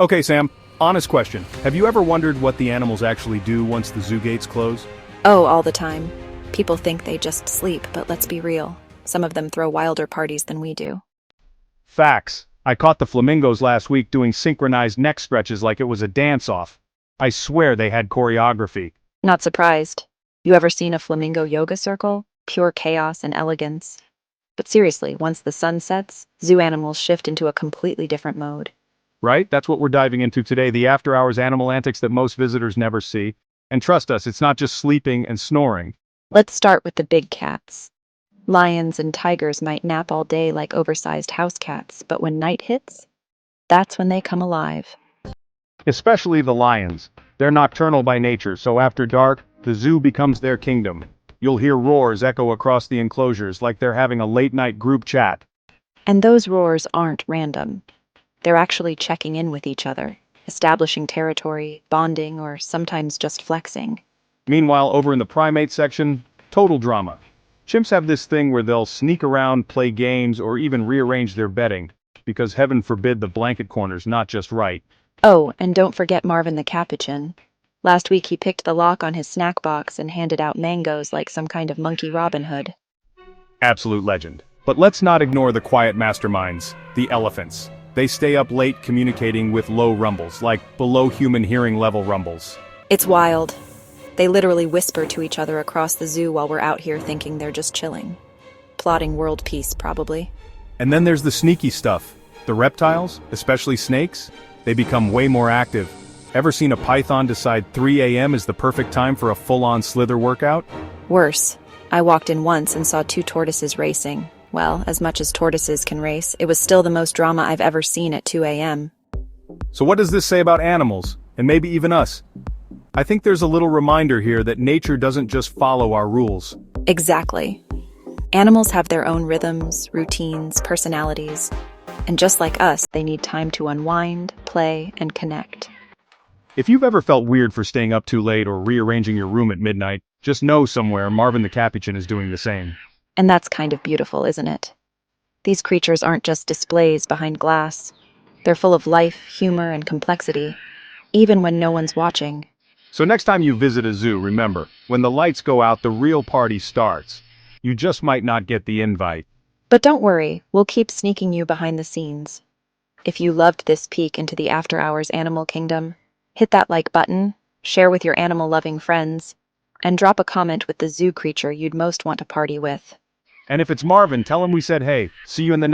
Okay, Sam, honest question. Have you ever wondered what the animals actually do once the zoo gates close? Oh, all the time. People think they just sleep, but let's be real. Some of them throw wilder parties than we do. Facts. I caught the flamingos last week doing synchronized neck stretches like it was a dance-off. I swear they had choreography. Not surprised. You ever seen a flamingo yoga circle? Pure chaos and elegance. But seriously, once the sun sets, zoo animals shift into a completely different mode. Right? That's what we're diving into today, the after-hours animal antics that most visitors never see. And trust us, it's not just sleeping and snoring. Let's start with the big cats. Lions and tigers might nap all day like oversized house cats, but when night hits, that's when they come alive. Especially the lions. They're nocturnal by nature, so after dark, the zoo becomes their kingdom. You'll hear roars echo across the enclosures like they're having a late-night group chat. And those roars aren't random. They're actually checking in with each other, establishing territory, bonding, or sometimes just flexing. Meanwhile, over in the primate section, total drama. Chimps have this thing where they'll sneak around, play games, or even rearrange their bedding, because heaven forbid the blanket corner's not just right. Oh, and don't forget Marvin the capuchin. Last week he picked the lock on his snack box and handed out mangoes like some kind of monkey Robin Hood. Absolute legend. But let's not ignore the quiet masterminds, the elephants. They stay up late communicating with low rumbles, like below human hearing level rumbles. It's wild. They literally whisper to each other across the zoo while we're out here thinking they're just chilling. Plotting world peace, probably. And then there's the sneaky stuff. The reptiles, especially snakes, they become way more active. Ever seen a python decide 3 a.m. is the perfect time for a full-on slither workout? Worse, I walked in once and saw two tortoises racing. Well, as much as tortoises can race, it was still the most drama I've ever seen at 2 a.m. So what does this say about animals, and maybe even us? I think there's a little reminder here that nature doesn't just follow our rules. Exactly. Animals have their own rhythms, routines, personalities, and just like us, they need time to unwind, play, and connect. If you've ever felt weird for staying up too late or rearranging your room at midnight, just know somewhere Marvin the Capuchin is doing the same. And that's kind of beautiful, isn't it? These creatures aren't just displays behind glass. They're full of life, humor, and complexity, even when no one's watching. So next time you visit a zoo, remember, when the lights go out, the real party starts. You just might not get the invite. But don't worry, we'll keep sneaking you behind the scenes. If you loved this peek into the after-hours animal kingdom, hit that like button, share with your animal-loving friends, and drop a comment with the zoo creature you'd most want to party with. And if it's Marvin, tell him we said hey. See you in the next